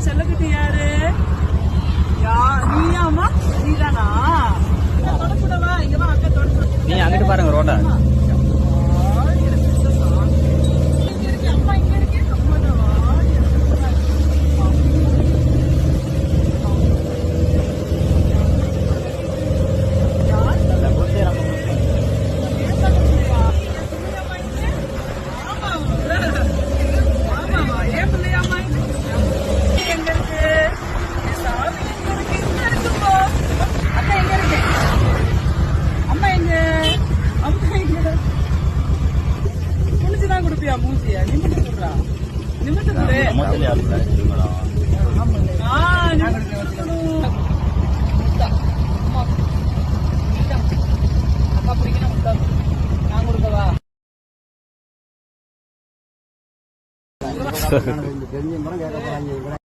செல்லக்குட்டி யாரு? நீயாமா? நீதானா? தொடக்கூடவா? இங்கதான் அக்கா தொடக்கூட. நீ அங்கிட்டு பாருங்க ரோட்டா. மூஞ்சியா நிமிட்டு குடுறா, நிமிட்டு குடு. அக்கா பிடிக்கணும் முட்டா நான் கொடுக்கவா? தெரிஞ்ச மரம் கேட்க போறாங்க.